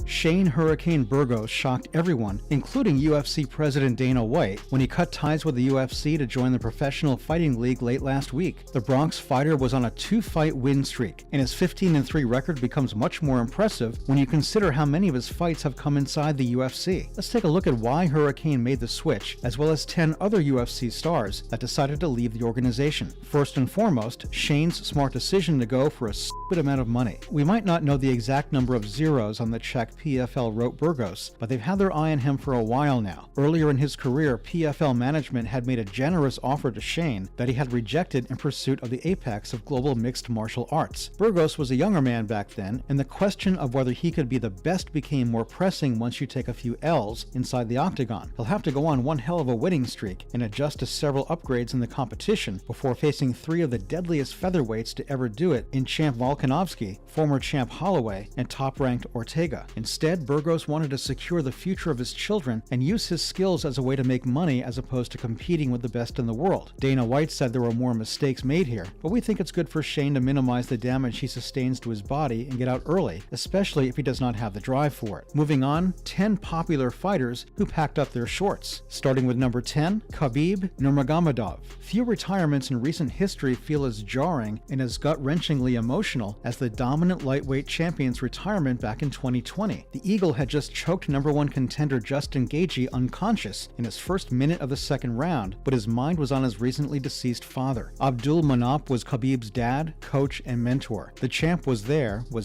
Shane "Hurricane" Burgos shocked everyone, including UFC President Dana White, when he cut ties with the UFC to join the Professional Fighting League late last week. The Bronx fighter was on a 2-fight win streak, and his 15-3 record becomes much more impressive when you consider how many of his fights have come inside the UFC. Let's take a look at why Hurricane made the switch, as well as 10 other UFC stars that decided to leave the organization. First and foremost, Shane's smart decision to go for a stupid amount of money. We might not know the exact number of zeros on the check PFL wrote Burgos, but they've had their eye on him for a while now. Earlier in his career, PFL management had made a generous offer to Shane that he had rejected in pursuit of the apex of global mixed martial arts. Burgos was a younger man back then, and the question of whether he could be the best became more pressing once you take a few L's inside the octagon. He'll have to go on one hell of a winning streak and adjust to several upgrades in the competition before facing 3 of the deadliest featherweights to ever do it in champ Volkanovski, former champ Holloway, and top-ranked Ortega. Instead, Burgos wanted to secure the future of his children and use his skills as a way to make money as opposed to competing with the best in the world. Dana White said there were more mistakes made here, but we think it's good for Shane to minimize the damage he sustains to his body and get out early, especially if he does not have the drive for it. Moving on, 10 popular fighters who packed up their shorts. Starting with number 10, Khabib Nurmagomedov. Few retirements in recent history feel as jarring and as gut-wrenchingly emotional as the dominant lightweight champion's retirement back in 2020. The Eagle had just choked #1 contender Justin Gaethje unconscious in his first minute of the second round, but his mind was on his recently deceased father. Abdul Manap was Khabib's dad, coach, and mentor. The champ was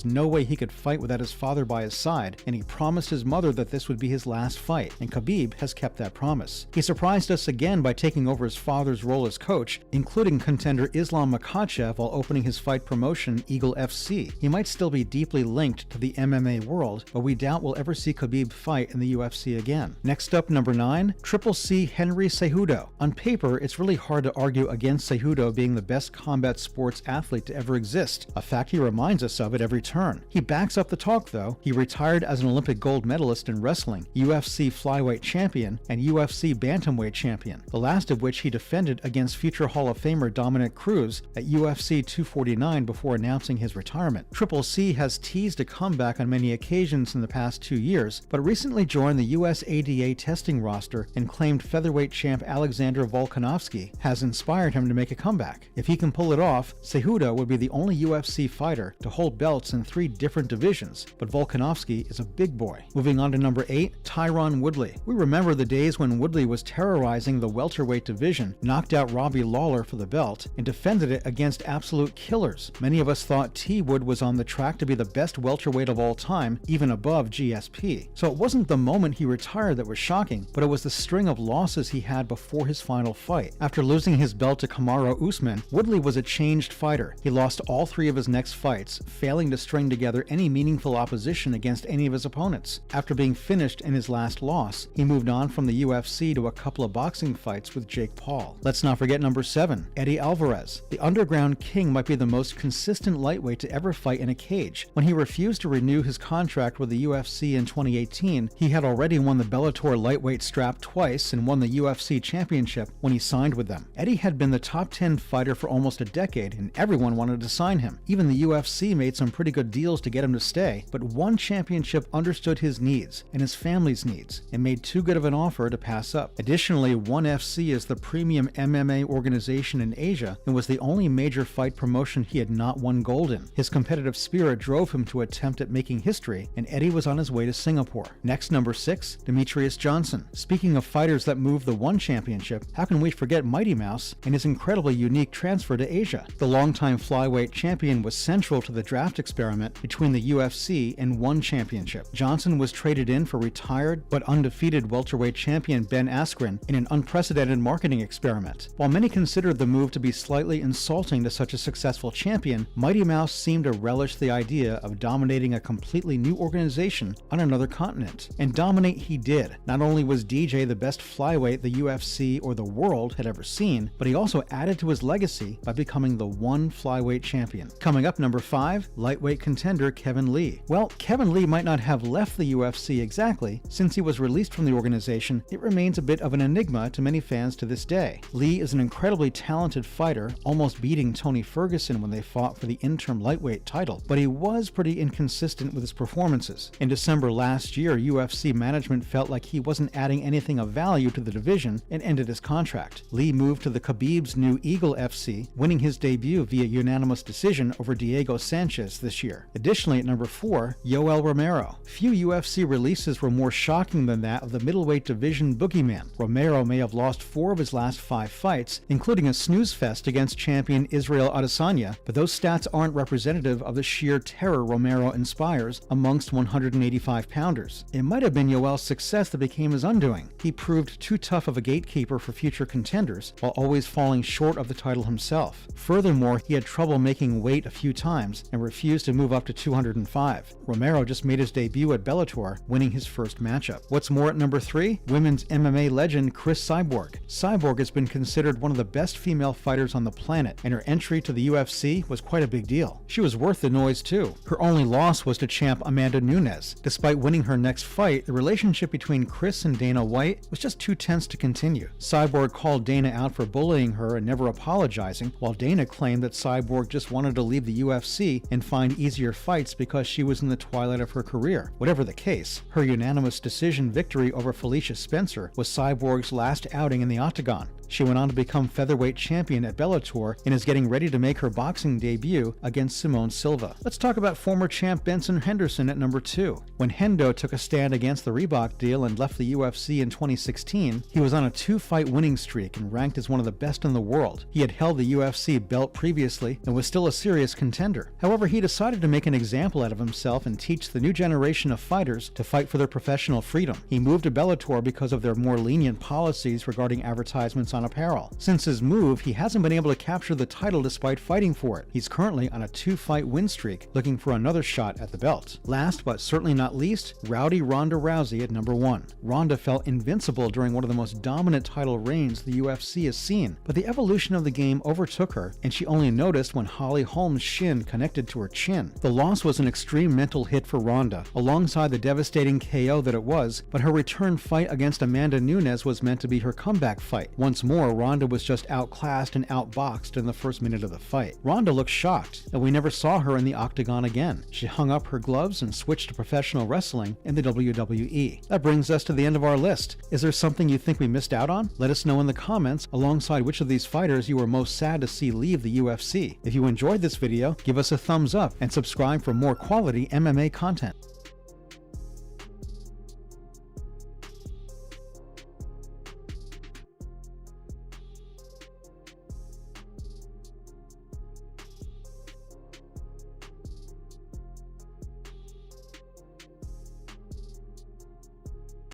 no way he could fight without his father by his side, and he promised his mother that this would be his last fight, and Khabib has kept that promise. He surprised us again by taking over his father's role as coach, including contender Islam Makhachev while opening his fight promotion Eagle FC. He might still be deeply linked to the MMA world, but we doubt we'll ever see Khabib fight in the UFC again. Next up, number 9, Triple C Henry Cejudo. On paper, it's really hard to argue against Cejudo being the best combat sports athlete to ever exist, a fact he reminds us of at every turn. He backs up the talk though. He retired as an Olympic gold medalist in wrestling, UFC flyweight champion, and UFC bantamweight champion, the last of which he defended against future Hall of Famer Dominic Cruz at UFC 249 before announcing his retirement. Triple C has teased a comeback on many occasions in the past 2 years, but recently joined the US ADA testing roster and claimed featherweight champ Alexander Volkanovski has inspired him to make a comeback. If he can pull it off, Cejudo would be the only UFC fighter to hold belts in 3 different divisions, but Volkanovski is a big boy. Moving on to number 8, Tyron Woodley. We remember the days when Woodley was terrorizing the welterweight division, knocked out Robbie Lawler for the belt, and defended it against absolute killers. Many of us thought T. Wood was on the track to be the best welterweight of all time, even above GSP. So it wasn't the moment he retired that was shocking, but it was the string of losses he had before his final fight. After losing his belt to Kamaru Usman, Woodley was a changed fighter. He lost all 3 of his next fights, failing to string together any meaningful opposition against any of his opponents. After being finished in his last loss, he moved on from the UFC to a couple of boxing fights with Jake Paul. Let's not forget number 7, Eddie Alvarez. The underground king might be the most consistent lightweight to ever fight in a cage. When he refused to renew his contract with the UFC in 2018, he had already won the Bellator lightweight strap twice and won the UFC championship when he signed with them. Eddie had been the top 10 fighter for almost a decade, and everyone wanted to sign him. Even the UFC made some pretty good deals to get him to stay, but one championship understood his needs and his family's needs and made too good of an offer to pass up. Additionally, ONE FC is the premium MMA organization in Asia and was the only major fight promotion he had not won gold in. His competitive spirit drove him to attempt at making history, and Eddie was on his way to Singapore. Next, number 6, Demetrius Johnson. Speaking of fighters that moved the ONE championship, how can we forget Mighty Mouse and his incredibly unique transfer to Asia? The longtime flyweight champion was central to the draft experiment between the UFC and ONE championship. Johnson was traded in for retired but undefeated welterweight champion Ben Askren in an unprecedented marketing experiment. While many considered the move to be slightly insulting to such a successful champion, Mighty Mouse seemed to relish the idea of dominating a completely new organization on another continent. And dominate he did. Not only was DJ the best flyweight the UFC or the world had ever seen, but he also added to his legacy by becoming the ONE flyweight champion. Coming up, number 5, lightweight contender Kevin Lee. Well, Kevin Lee might not have left the UFC exactly. Since he was released from the organization, it remains a bit of an enigma to many fans to this day. Lee is an incredibly talented fighter, almost beating Tony Ferguson when they fought for the interim lightweight title, but he was pretty inconsistent with his performances losses. In December last year, UFC management felt like he wasn't adding anything of value to the division and ended his contract. Lee moved to the Khabib's new Eagle FC, winning his debut via unanimous decision over Diego Sanchez this year. Additionally, at number 4, Yoel Romero. Few UFC releases were more shocking than that of the middleweight division boogeyman. Romero may have lost 4 of his last 5 fights, including a snooze fest against champion Israel Adesanya, but those stats aren't representative of the sheer terror Romero inspires amongst 185-pounders. It might have been Yoel's success that became his undoing. He proved too tough of a gatekeeper for future contenders, while always falling short of the title himself. Furthermore, he had trouble making weight a few times and refused to move up to 205. Romero just made his debut at Bellator, winning his first matchup. What's more, at number 3, women's MMA legend Cris Cyborg. Cyborg has been considered one of the best female fighters on the planet, and her entry to the UFC was quite a big deal. She was worth the noise too. Her only loss was to champ Amanda Nunes. Despite winning her next fight, the relationship between Cris and Dana White was just too tense to continue. Cyborg called Dana out for bullying her and never apologizing, while Dana claimed that Cyborg just wanted to leave the UFC and find easier fights because she was in the twilight of her career. Whatever the case, her unanimous decision victory over Felicia Spencer was Cyborg's last outing in the octagon. She went on to become featherweight champion at Bellator and is getting ready to make her boxing debut against Simone Silva. Let's talk about former champ Benson Henderson at number 2. When Hendo took a stand against the Reebok deal and left the UFC in 2016, he was on a 2-fight winning streak and ranked as one of the best in the world. He had held the UFC belt previously and was still a serious contender. However, he decided to make an example out of himself and teach the new generation of fighters to fight for their professional freedom. He moved to Bellator because of their more lenient policies regarding advertisements on apparel. Since his move, he hasn't been able to capture the title despite fighting for it. He's currently on a 2-fight win streak, looking for another shot at the belt. Last but certainly not least, Rowdy Ronda Rousey at number 1. Ronda felt invincible during one of the most dominant title reigns the UFC has seen, but the evolution of the game overtook her, and she only noticed when Holly Holm's shin connected to her chin. The loss was an extreme mental hit for Ronda, alongside the devastating KO that it was, but her return fight against Amanda Nunes was meant to be her comeback fight. Once more, Ronda was just outclassed and outboxed in the first minute of the fight. Ronda looked shocked, and we never saw her in the octagon again. She hung up her gloves and switched to professional wrestling in the WWE. That brings us to the end of our list. Is there something you think we missed out on? Let us know in the comments alongside which of these fighters you were most sad to see leave the UFC. If you enjoyed this video, give us a thumbs up and subscribe for more quality MMA content.